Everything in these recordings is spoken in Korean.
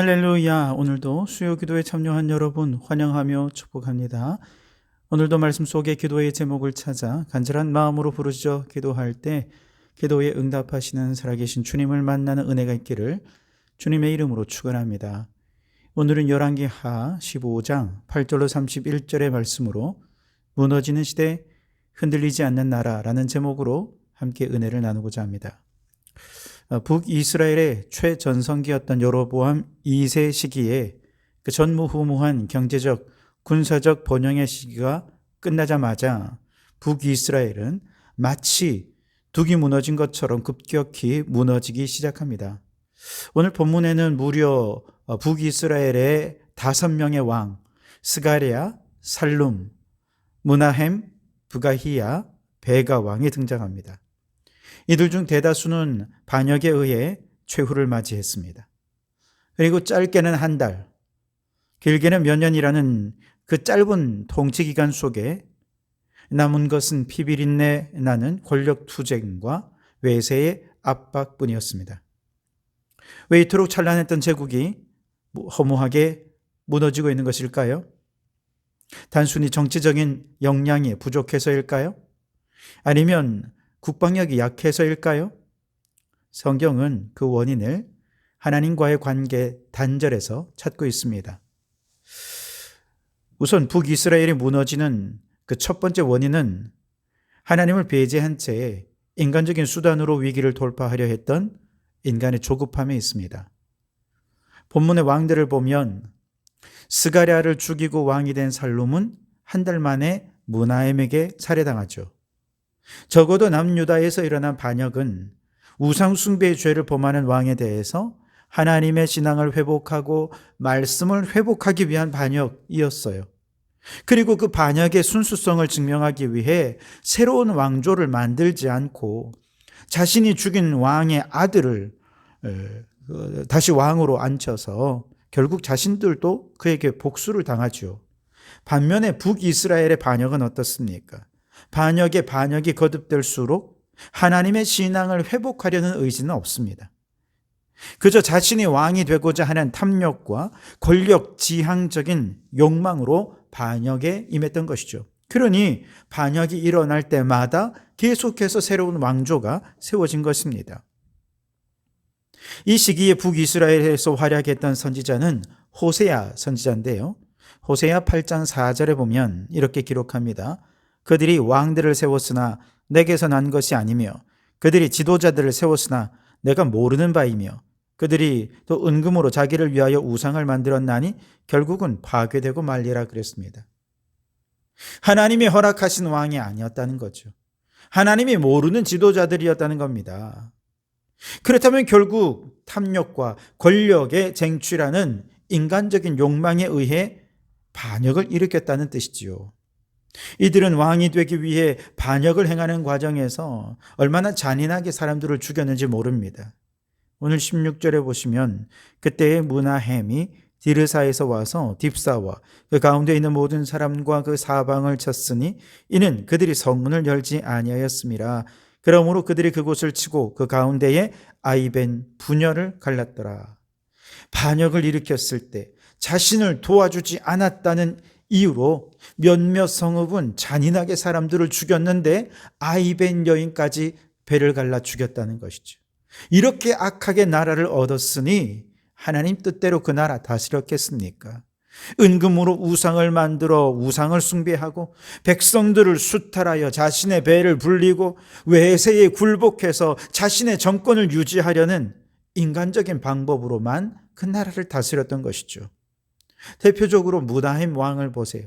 할렐루야. 오늘도 수요 기도에 참여한 여러분 환영하며 축복합니다. 오늘도 말씀 속에 기도의 제목을 찾아 간절한 마음으로 부르짖어 기도할 때 기도에 응답하시는 살아계신 주님을 만나는 은혜가 있기를 주님의 이름으로 축원합니다. 오늘은 열왕기하 15장 8절로 31절의 말씀으로 무너지는 시대 흔들리지 않는 나라라는 제목으로 함께 은혜를 나누고자 합니다. 북이스라엘의 최전성기였던 여로보암 2세 시기에 그 전무후무한 경제적, 군사적 번영의 시기가 끝나자마자 북이스라엘은 마치 둑이 무너진 것처럼 급격히 무너지기 시작합니다. 오늘 본문에는 무려 북이스라엘의 5명의 왕, 스가랴, 살룸, 므나헴, 브가히야, 베가 왕이 등장합니다. 이들 중 대다수는 반역에 의해 최후를 맞이했습니다. 그리고 짧게는 한 달, 길게는 몇 년이라는 그 짧은 통치 기간 속에 남은 것은 피비린내 나는 권력 투쟁과 외세의 압박뿐이었습니다. 왜 이토록 찬란했던 제국이 허무하게 무너지고 있는 것일까요? 단순히 정치적인 역량이 부족해서일까요? 아니면 국방력이 약해서일까요? 성경은 그 원인을 하나님과의 관계 단절에서 찾고 있습니다. 우선 북이스라엘이 무너지는 그 첫 번째 원인은 하나님을 배제한 채 인간적인 수단으로 위기를 돌파하려 했던 인간의 조급함에 있습니다. 본문의 왕들을 보면 스가랴를 죽이고 왕이 된 살룸은 한 달 만에 므나헴에게 살해당하죠. 적어도 남유다에서 일어난 반역은 우상숭배의 죄를 범하는 왕에 대해서 하나님의 신앙을 회복하고 말씀을 회복하기 위한 반역이었어요. 그리고 그 반역의 순수성을 증명하기 위해 새로운 왕조를 만들지 않고 자신이 죽인 왕의 아들을 다시 왕으로 앉혀서 결국 자신들도 그에게 복수를 당하죠. 반면에 북이스라엘의 반역은 어떻습니까? 반역이 거듭될수록 하나님의 신앙을 회복하려는 의지는 없습니다. 그저 자신이 왕이 되고자 하는 탐욕과 권력 지향적인 욕망으로 반역에 임했던 것이죠. 그러니 반역이 일어날 때마다 계속해서 새로운 왕조가 세워진 것입니다. 이 시기에 북이스라엘에서 활약했던 선지자는 호세아 선지자인데요. 호세아 8장 4절에 보면 이렇게 기록합니다. 그들이 왕들을 세웠으나 내게서 난 것이 아니며 그들이 지도자들을 세웠으나 내가 모르는 바이며 그들이 또 은금으로 자기를 위하여 우상을 만들었나니 결국은 파괴되고 말리라 그랬습니다. 하나님이 허락하신 왕이 아니었다는 거죠. 하나님이 모르는 지도자들이었다는 겁니다. 그렇다면 결국 탐욕과 권력의 쟁취라는 인간적인 욕망에 의해 반역을 일으켰다는 뜻이지요. 이들은 왕이 되기 위해 반역을 행하는 과정에서 얼마나 잔인하게 사람들을 죽였는지 모릅니다. 오늘 16절에 보시면 그때의 므나헴이 디르사에서 와서 딥사와 그 가운데 있는 모든 사람과 그 사방을 쳤으니 이는 그들이 성문을 열지 아니하였음이라. 그러므로 그들이 그곳을 치고 그 가운데에 아이벤 분열을 갈랐더라. 반역을 일으켰을 때 자신을 도와주지 않았다는 이유로 몇몇 성읍은 잔인하게 사람들을 죽였는데 아이벤 여인까지 배를 갈라 죽였다는 것이죠. 이렇게 악하게 나라를 얻었으니 하나님 뜻대로 그 나라 다스렸겠습니까? 은금으로 우상을 만들어 우상을 숭배하고 백성들을 수탈하여 자신의 배를 불리고 외세에 굴복해서 자신의 정권을 유지하려는 인간적인 방법으로만 그 나라를 다스렸던 것이죠. 대표적으로 므나헴 왕을 보세요.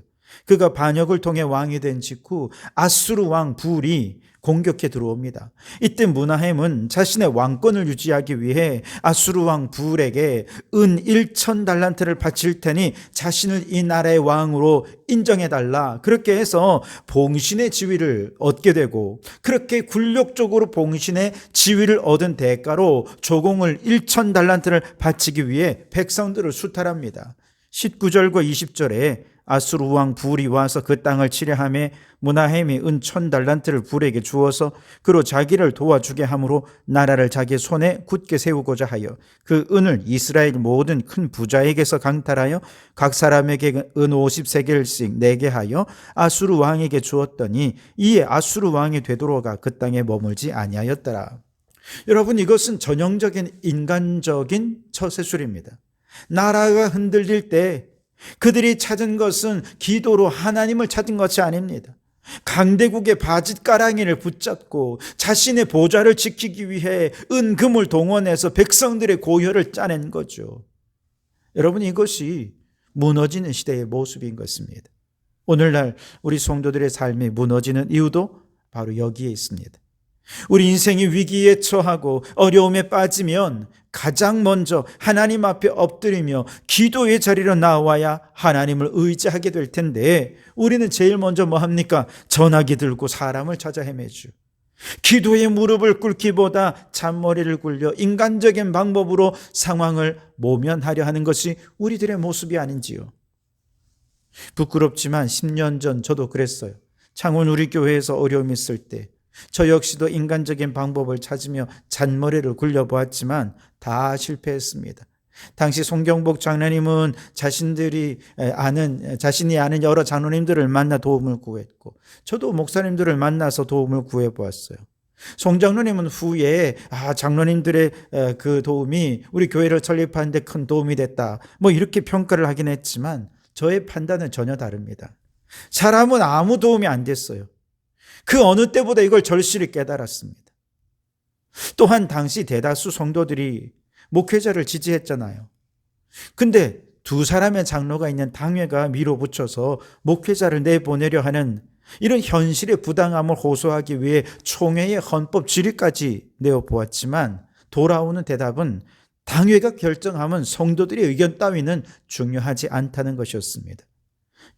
그가 반역을 통해 왕이 된 직후 아수르 왕 불이 공격해 들어옵니다. 이때 므나헴은 자신의 왕권을 유지하기 위해 아수르 왕 불에게 은 1,000달란트를 바칠 테니 자신을 이 나라의 왕으로 인정해달라. 그렇게 해서 봉신의 지위를 얻게 되고 그렇게 굴욕적으로 봉신의 지위를 얻은 대가로 조공을 1,000달란트를 바치기 위해 백성들을 수탈합니다. 19절과 20절에 아수르 왕 불이 와서 그 땅을 치려하매 므나헴이 은 1000달란트를 불에게 주어서 그로 자기를 도와주게 함으로 나라를 자기 손에 굳게 세우고자 하여 그 은을 이스라엘 모든 큰 부자에게서 강탈하여 각 사람에게 은 50세겔씩 내게 하여 아수르 왕에게 주었더니 이에 아수르 왕이 되돌아가 그 땅에 머물지 아니하였더라. 여러분, 이것은 전형적인 인간적인 처세술입니다. 나라가 흔들릴 때 그들이 찾은 것은 기도로 하나님을 찾은 것이 아닙니다. 강대국의 바짓가랑이를 붙잡고 자신의 보좌를 지키기 위해 은금을 동원해서 백성들의 고혈을 짜낸 거죠. 여러분, 이것이 무너지는 시대의 모습인 것입니다. 오늘날 우리 성도들의 삶이 무너지는 이유도 바로 여기에 있습니다. 우리 인생이 위기에 처하고 어려움에 빠지면 가장 먼저 하나님 앞에 엎드리며 기도의 자리로 나와야 하나님을 의지하게 될 텐데 우리는 제일 먼저 뭐 합니까? 전화기 들고 사람을 찾아 헤매죠. 기도의 무릎을 꿇기보다 잔머리를 굴려 인간적인 방법으로 상황을 모면하려 하는 것이 우리들의 모습이 아닌지요. 부끄럽지만 10년 전 저도 그랬어요. 창원 우리 교회에서 어려움이 있을 때 저 역시도 인간적인 방법을 찾으며 잔머리를 굴려보았지만 다 실패했습니다. 당시 송경복 장로님은 자신이 아는 여러 장로님들을 만나 도움을 구했고 저도 목사님들을 만나서 도움을 구해보았어요. 송 장로님은 후에 장로님들의 그 도움이 우리 교회를 설립하는 데 큰 도움이 됐다, 이렇게 평가를 하긴 했지만 저의 판단은 전혀 다릅니다. 사람은 아무 도움이 안 됐어요. 그 어느 때보다 이걸 절실히 깨달았습니다. 또한 당시 대다수 성도들이 목회자를 지지했잖아요. 근데 두 사람의 장로가 있는 당회가 밀어붙여서 목회자를 내보내려 하는 이런 현실의 부당함을 호소하기 위해 총회의 헌법 질의까지 내어보았지만 돌아오는 대답은 당회가 결정하면 성도들의 의견 따위는 중요하지 않다는 것이었습니다.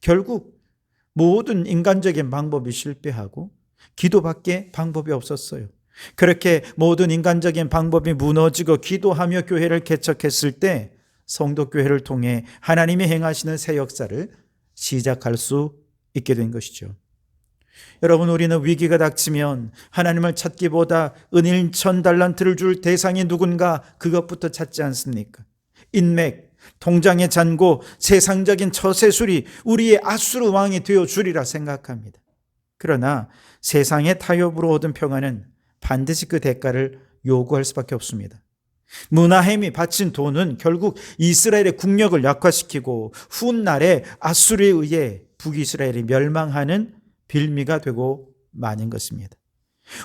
결국 모든 인간적인 방법이 실패하고 기도밖에 방법이 없었어요. 그렇게 모든 인간적인 방법이 무너지고 기도하며 교회를 개척했을 때 성도교회를 통해 하나님이 행하시는 새 역사를 시작할 수 있게 된 것이죠. 여러분, 우리는 위기가 닥치면 하나님을 찾기보다 은 1000달란트를 줄 대상이 누군가 그것부터 찾지 않습니까? 인맥, 통장의 잔고, 세상적인 처세술이 우리의 아수르 왕이 되어주리라 생각합니다. 그러나 세상의 타협으로 얻은 평안은 반드시 그 대가를 요구할 수밖에 없습니다. 므나헴이 바친 돈은 결국 이스라엘의 국력을 약화시키고 훗날에 아수르에 의해 북이스라엘이 멸망하는 빌미가 되고 마는 것입니다.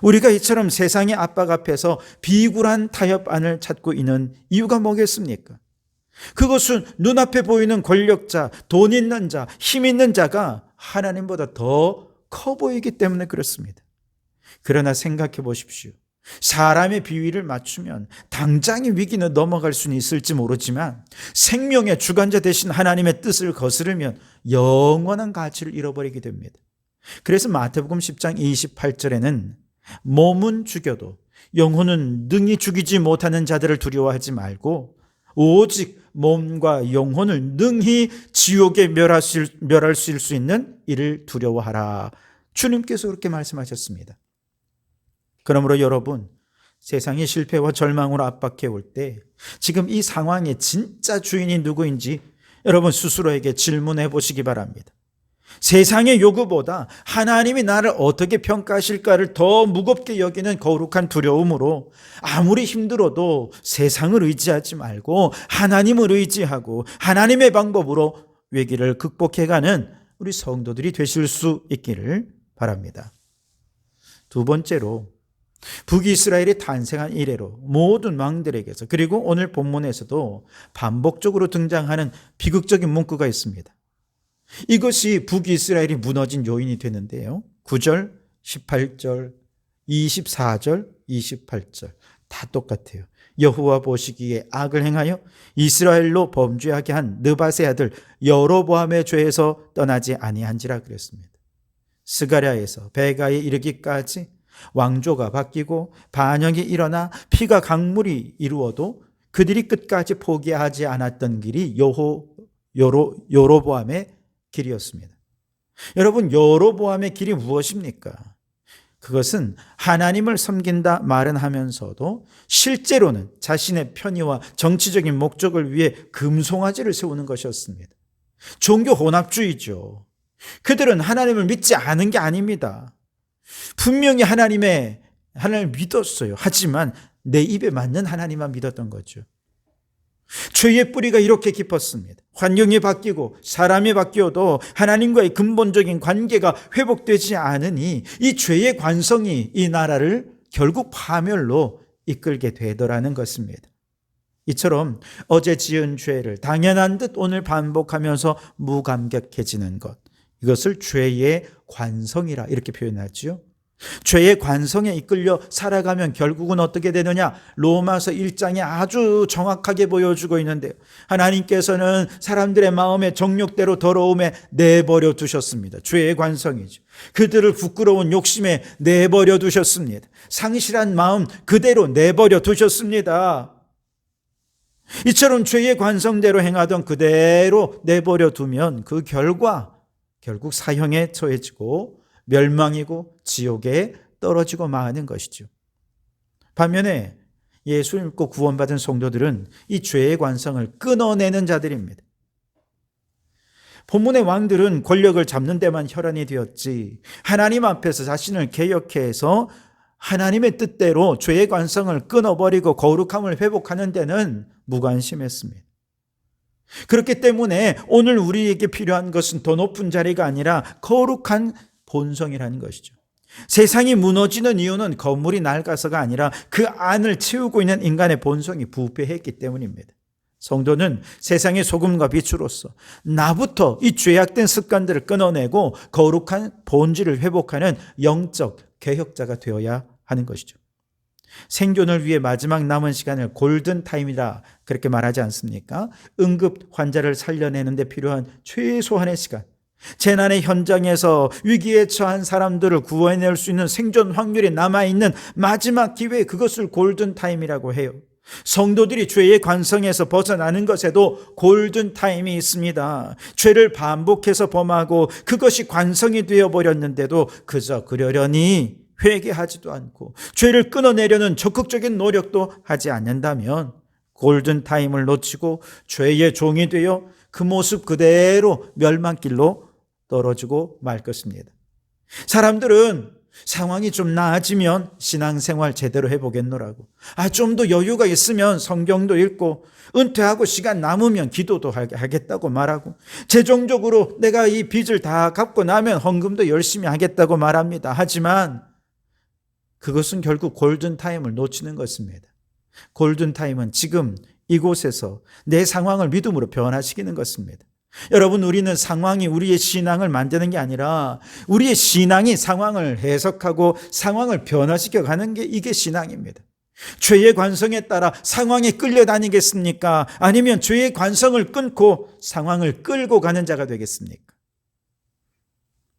우리가 이처럼 세상의 압박 앞에서 비굴한 타협안을 찾고 있는 이유가 뭐겠습니까? 그것은 눈앞에 보이는 권력자, 돈 있는 자, 힘 있는 자가 하나님보다 더 커 보이기 때문에 그렇습니다. 그러나 생각해 보십시오. 사람의 비위를 맞추면 당장의 위기는 넘어갈 수는 있을지 모르지만 생명의 주관자 되신 하나님의 뜻을 거스르면 영원한 가치를 잃어버리게 됩니다. 그래서 마태복음 10장 28절에는 몸은 죽여도 영혼은 능히 죽이지 못하는 자들을 두려워하지 말고 오직 몸과 영혼을 능히 지옥에 멸할 수 있는 이를 두려워하라. 주님께서 그렇게 말씀하셨습니다. 그러므로 여러분, 세상이 실패와 절망으로 압박해 올 때 지금 이 상황의 진짜 주인이 누구인지 여러분 스스로에게 질문해 보시기 바랍니다. 세상의 요구보다 하나님이 나를 어떻게 평가하실까를 더 무겁게 여기는 거룩한 두려움으로 아무리 힘들어도 세상을 의지하지 말고 하나님을 의지하고 하나님의 방법으로 위기를 극복해가는 우리 성도들이 되실 수 있기를 바랍니다. 두 번째로, 북이스라엘이 탄생한 이래로 모든 왕들에게서 그리고 오늘 본문에서도 반복적으로 등장하는 비극적인 문구가 있습니다. 이것이 북이스라엘이 무너진 요인이 되는데요. 9절, 18절, 24절, 28절 다 똑같아요. 여호와 보시기에 악을 행하여 이스라엘로 범죄하게 한 느밧의 아들 여로보암의 죄에서 떠나지 아니한지라 그랬습니다. 스가랴에서 베가에 이르기까지 왕조가 바뀌고 반역이 일어나 피가 강물이 이루어도 그들이 끝까지 포기하지 않았던 길이 여로보암의 길이었습니다. 여러분, 여로보암의 길이 무엇입니까? 그것은 하나님을 섬긴다 말은 하면서도 실제로는 자신의 편의와 정치적인 목적을 위해 금송아지를 세우는 것이었습니다. 종교 혼합주의죠. 그들은 하나님을 믿지 않은 게 아닙니다. 분명히 하나님을 믿었어요. 하지만 내 입에 맞는 하나님만 믿었던 거죠. 죄의 뿌리가 이렇게 깊었습니다. 환경이 바뀌고 사람이 바뀌어도 하나님과의 근본적인 관계가 회복되지 않으니 이 죄의 관성이 이 나라를 결국 파멸로 이끌게 되더라는 것입니다. 이처럼 어제 지은 죄를 당연한 듯 오늘 반복하면서 무감격해지는 것, 이것을 죄의 관성이라 이렇게 표현하죠. 죄의 관성에 이끌려 살아가면 결국은 어떻게 되느냐? 로마서 1장에 아주 정확하게 보여주고 있는데요. 하나님께서는 사람들의 마음의 정욕대로 더러움에 내버려 두셨습니다. 죄의 관성이죠. 그들을 부끄러운 욕심에 내버려 두셨습니다. 상실한 마음 그대로 내버려 두셨습니다. 이처럼 죄의 관성대로 행하던 그대로 내버려 두면 그 결과 결국 사형에 처해지고 멸망이고 지옥에 떨어지고 마는 것이죠. 반면에 예수를 믿고 구원받은 성도들은 이 죄의 관성을 끊어내는 자들입니다. 본문의 왕들은 권력을 잡는 데만 혈안이 되었지 하나님 앞에서 자신을 개혁해서 하나님의 뜻대로 죄의 관성을 끊어버리고 거룩함을 회복하는 데는 무관심했습니다. 그렇기 때문에 오늘 우리에게 필요한 것은 더 높은 자리가 아니라 거룩한 본성이라는 것이죠. 세상이 무너지는 이유는 건물이 낡아서가 아니라 그 안을 채우고 있는 인간의 본성이 부패했기 때문입니다. 성도는 세상의 소금과 빛으로서 나부터 이 죄악된 습관들을 끊어내고 거룩한 본질을 회복하는 영적 개혁자가 되어야 하는 것이죠. 생존을 위해 마지막 남은 시간을 골든타임이라 그렇게 말하지 않습니까? 응급 환자를 살려내는 데 필요한 최소한의 시간, 재난의 현장에서 위기에 처한 사람들을 구해낼 수 있는 생존 확률이 남아있는 마지막 기회, 그것을 골든타임이라고 해요. 성도들이 죄의 관성에서 벗어나는 것에도 골든타임이 있습니다. 죄를 반복해서 범하고 그것이 관성이 되어버렸는데도 그저 그러려니 회개하지도 않고 죄를 끊어내려는 적극적인 노력도 하지 않는다면 골든타임을 놓치고 죄의 종이 되어 그 모습 그대로 멸망길로 떨어지고 말 것입니다. 사람들은 상황이 좀 나아지면 신앙생활 제대로 해보겠노라고, 좀 더 여유가 있으면 성경도 읽고 은퇴하고 시간 남으면 기도도 하겠다고 말하고, 재정적으로 내가 이 빚을 다 갚고 나면 헌금도 열심히 하겠다고 말합니다. 하지만 그것은 결국 골든타임을 놓치는 것입니다. 골든타임은 지금 이곳에서 내 상황을 믿음으로 변화시키는 것입니다. 여러분, 우리는 상황이 우리의 신앙을 만드는 게 아니라 우리의 신앙이 상황을 해석하고 상황을 변화시켜 가는 게 이게 신앙입니다. 죄의 관성에 따라 상황에 끌려다니겠습니까? 아니면 죄의 관성을 끊고 상황을 끌고 가는 자가 되겠습니까?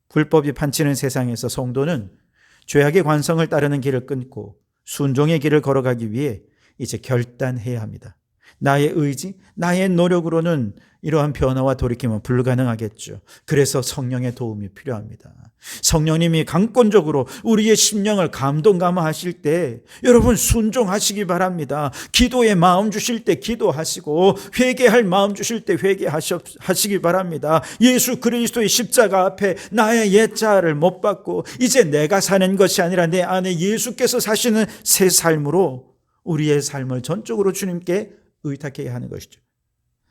불법이 판치는 세상에서 성도는 죄악의 관성을 따르는 길을 끊고 순종의 길을 걸어가기 위해 이제 결단해야 합니다. 나의 의지, 나의 노력으로는 이러한 변화와 돌이킴은 불가능하겠죠. 그래서 성령의 도움이 필요합니다. 성령님이 강권적으로 우리의 심령을 감동감화하실 때 여러분 순종하시기 바랍니다. 기도에 마음 주실 때 기도하시고 회개할 마음 주실 때 회개하시기 바랍니다. 예수 그리스도의 십자가 앞에 나의 옛자를 못 받고 이제 내가 사는 것이 아니라 내 안에 예수께서 사시는 새 삶으로 우리의 삶을 전적으로 주님께 의탁해야 하는 것이죠.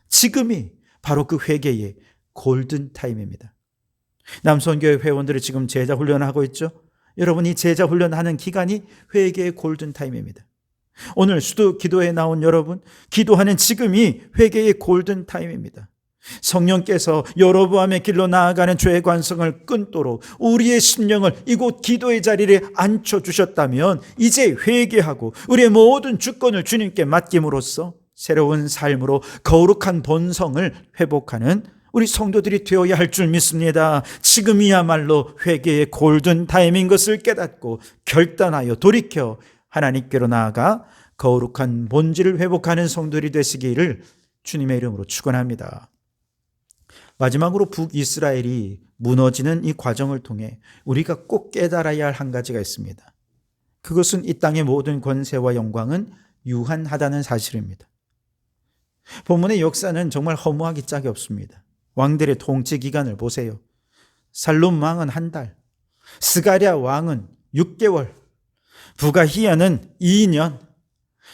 지금이 바로 그 회개의 골든타임입니다. 남선교회 회원들이 지금 제자 훈련을 하고 있죠. 여러분, 이 제자 훈련하는 기간이 회개의 골든타임입니다. 오늘 수도 기도에 나온 여러분, 기도하는 지금이 회개의 골든타임입니다. 성령께서 여로보암의 길로 나아가는 죄의 관성을 끊도록 우리의 심령을 이곳 기도의 자리에 앉혀주셨다면 이제 회개하고 우리의 모든 주권을 주님께 맡김으로써 새로운 삶으로 거룩한 본성을 회복하는 우리 성도들이 되어야 할 줄 믿습니다. 지금이야말로 회개의 골든타임인 것을 깨닫고 결단하여 돌이켜 하나님께로 나아가 거룩한 본질을 회복하는 성도들이 되시기를 주님의 이름으로 축원합니다. 마지막으로 북이스라엘이 무너지는 이 과정을 통해 우리가 꼭 깨달아야 할 한 가지가 있습니다. 그것은 이 땅의 모든 권세와 영광은 유한하다는 사실입니다. 본문의 역사는 정말 허무하기 짝이 없습니다. 왕들의 통치 기간을 보세요. 살룸 왕은 한 달, 스가랴 왕은 6개월, 부가히야는 2년.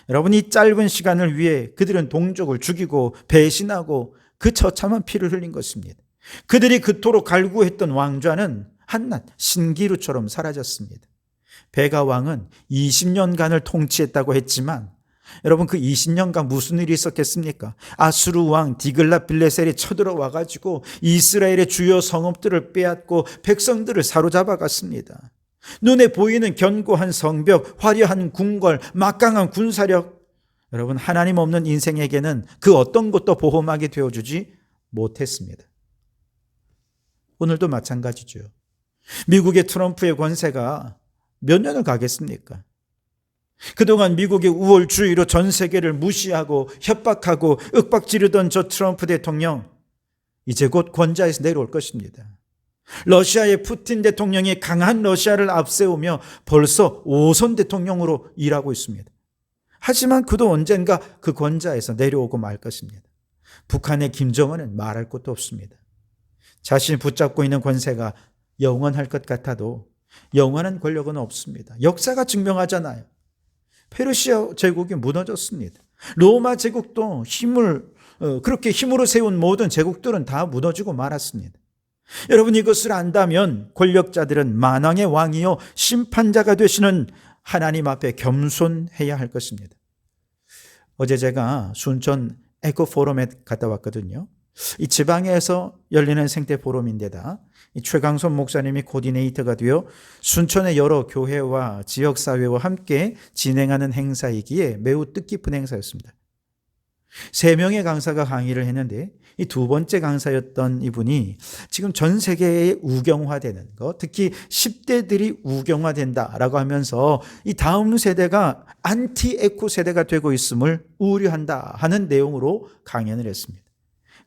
여러분, 이 짧은 시간을 위해 그들은 동족을 죽이고 배신하고 그 처참한 피를 흘린 것입니다. 그들이 그토록 갈구했던 왕좌는 한낱 신기루처럼 사라졌습니다. 베가 왕은 20년간을 통치했다고 했지만 여러분, 그 20년간 무슨 일이 있었겠습니까? 아수르 왕 디글랏 빌레셀이 쳐들어와 가지고 이스라엘의 주요 성읍들을 빼앗고 백성들을 사로잡아 갔습니다. 눈에 보이는 견고한 성벽, 화려한 궁궐, 막강한 군사력, 여러분, 하나님 없는 인생에게는 그 어떤 것도 보호막이 되어주지 못했습니다. 오늘도 마찬가지죠. 미국의 트럼프의 권세가 몇 년을 가겠습니까? 그동안 미국의 우월주의로 전 세계를 무시하고 협박하고 윽박지르던 저 트럼프 대통령, 이제 곧 권좌에서 내려올 것입니다. 러시아의 푸틴 대통령이 강한 러시아를 앞세우며 벌써 5선 대통령으로 일하고 있습니다. 하지만 그도 언젠가 그 권좌에서 내려오고 말 것입니다. 북한의 김정은은 말할 것도 없습니다. 자신이 붙잡고 있는 권세가 영원할 것 같아도 영원한 권력은 없습니다. 역사가 증명하잖아요. 페르시아 제국이 무너졌습니다. 로마 제국도 그렇게 힘으로 세운 모든 제국들은 다 무너지고 말았습니다. 여러분, 이것을 안다면 권력자들은 만왕의 왕이요 심판자가 되시는 하나님 앞에 겸손해야 할 것입니다. 어제 제가 순천 에코포럼에 갔다 왔거든요. 이 지방에서 열리는 생태 포럼인데다 최강선 목사님이 코디네이터가 되어 순천의 여러 교회와 지역사회와 함께 진행하는 행사이기에 매우 뜻깊은 행사였습니다. 3명의 강사가 강의를 했는데 이 두 번째 강사였던 이분이 지금 전 세계에 우경화되는 것, 특히 10대들이 우경화된다라고 하면서 이 다음 세대가 안티 에코 세대가 되고 있음을 우려한다 하는 내용으로 강연을 했습니다.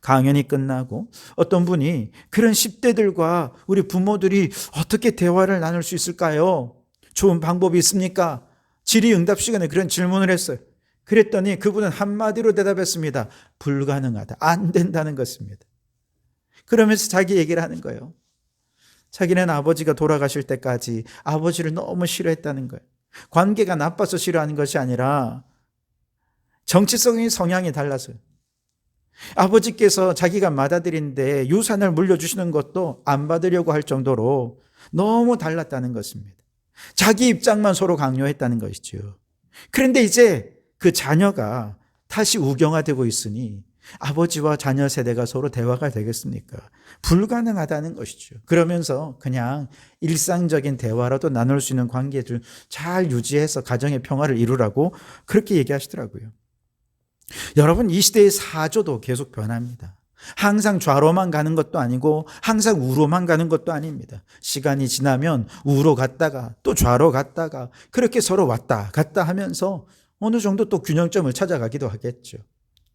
강연이 끝나고 어떤 분이 그런 10대들과 우리 부모들이 어떻게 대화를 나눌 수 있을까요? 좋은 방법이 있습니까? 질의응답 시간에 그런 질문을 했어요. 그랬더니 그분은 한마디로 대답했습니다. 불가능하다. 안 된다는 것입니다. 그러면서 자기 얘기를 하는 거예요. 자기는 아버지가 돌아가실 때까지 아버지를 너무 싫어했다는 거예요. 관계가 나빠서 싫어하는 것이 아니라 정치적인 성향이 달라서요. 아버지께서 자기가 맏아들인데 유산을 물려주시는 것도 안 받으려고 할 정도로 너무 달랐다는 것입니다. 자기 입장만 서로 강요했다는 것이죠. 그런데 이제 그 자녀가 다시 우경화되고 있으니 아버지와 자녀 세대가 서로 대화가 되겠습니까? 불가능하다는 것이죠. 그러면서 그냥 일상적인 대화라도 나눌 수 있는 관계를 잘 유지해서 가정의 평화를 이루라고 그렇게 얘기하시더라고요. 여러분, 이 시대의 사조도 계속 변합니다. 항상 좌로만 가는 것도 아니고 항상 우로만 가는 것도 아닙니다. 시간이 지나면 우로 갔다가 또 좌로 갔다가 그렇게 서로 왔다 갔다 하면서 어느 정도 또 균형점을 찾아가기도 하겠죠.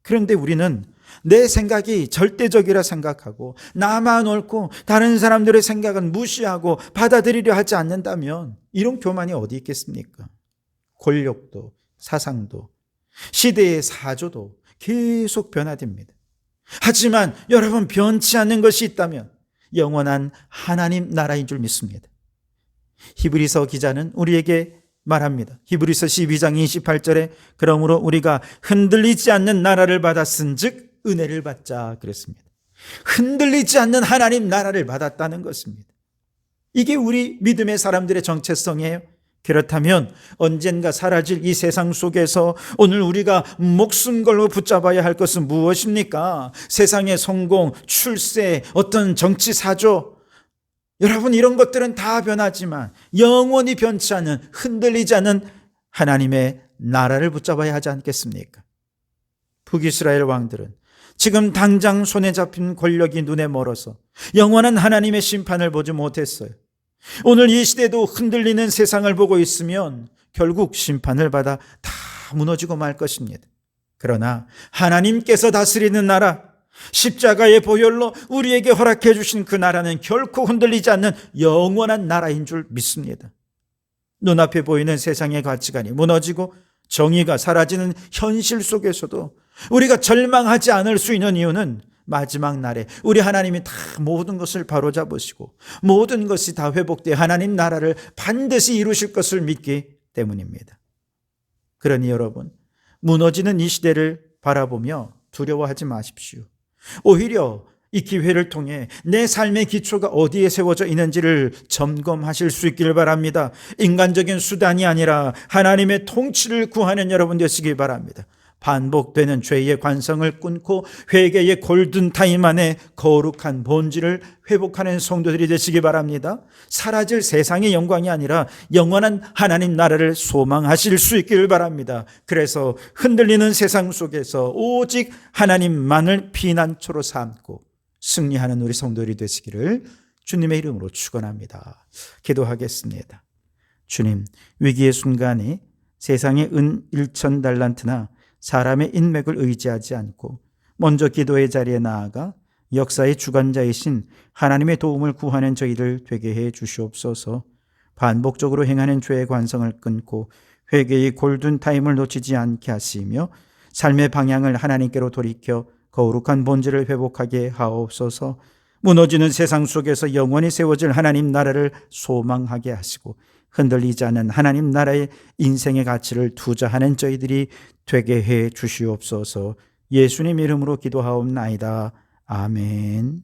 그런데 우리는 내 생각이 절대적이라 생각하고 나만 옳고 다른 사람들의 생각은 무시하고 받아들이려 하지 않는다면 이런 교만이 어디 있겠습니까? 권력도 사상도 시대의 사조도 계속 변화됩니다. 하지만 여러분, 변치 않는 것이 있다면 영원한 하나님 나라인 줄 믿습니다. 히브리서 기자는 우리에게 말합니다. 히브리서 12장 28절에 그러므로 우리가 흔들리지 않는 나라를 받았은즉 은혜를 받자 그랬습니다. 흔들리지 않는 하나님 나라를 받았다는 것입니다. 이게 우리 믿음의 사람들의 정체성이에요. 그렇다면 언젠가 사라질 이 세상 속에서 오늘 우리가 목숨 걸고 붙잡아야 할 것은 무엇입니까? 세상의 성공, 출세, 어떤 정치 사조, 여러분, 이런 것들은 다 변하지만 영원히 변치 않은, 흔들리지 않는 하나님의 나라를 붙잡아야 하지 않겠습니까? 북이스라엘 왕들은 지금 당장 손에 잡힌 권력이 눈에 멀어서 영원한 하나님의 심판을 보지 못했어요. 오늘 이 시대도 흔들리는 세상을 보고 있으면 결국 심판을 받아 다 무너지고 말 것입니다. 그러나 하나님께서 다스리는 나라, 십자가의 보혈로 우리에게 허락해 주신 그 나라는 결코 흔들리지 않는 영원한 나라인 줄 믿습니다. 눈앞에 보이는 세상의 가치관이 무너지고 정의가 사라지는 현실 속에서도 우리가 절망하지 않을 수 있는 이유는 마지막 날에 우리 하나님이 다 모든 것을 바로잡으시고 모든 것이 다 회복되어 하나님 나라를 반드시 이루실 것을 믿기 때문입니다. 그러니 여러분, 무너지는 이 시대를 바라보며 두려워하지 마십시오. 오히려 이 기회를 통해 내 삶의 기초가 어디에 세워져 있는지를 점검하실 수 있기를 바랍니다. 인간적인 수단이 아니라 하나님의 통치를 구하는 여러분 되시기 바랍니다. 반복되는 죄의 관성을 끊고 회개의 골든타임 안에 거룩한 본질을 회복하는 성도들이 되시기 바랍니다. 사라질 세상의 영광이 아니라 영원한 하나님 나라를 소망하실 수 있기를 바랍니다. 그래서 흔들리는 세상 속에서 오직 하나님만을 피난처로 삼고 승리하는 우리 성도들이 되시기를 주님의 이름으로 축원합니다. 기도하겠습니다. 주님, 위기의 순간에 세상의 은 1,000달란트나 사람의 인맥을 의지하지 않고 먼저 기도의 자리에 나아가 역사의 주관자이신 하나님의 도움을 구하는 저희들 되게 해 주시옵소서. 반복적으로 행하는 죄의 관성을 끊고 회개의 골든타임을 놓치지 않게 하시며 삶의 방향을 하나님께로 돌이켜 거룩한 본질을 회복하게 하옵소서. 무너지는 세상 속에서 영원히 세워질 하나님 나라를 소망하게 하시고 흔들리지 않는 하나님 나라의 인생의 가치를 투자하는 저희들이 되게 해 주시옵소서. 예수님 이름으로 기도하옵나이다. 아멘.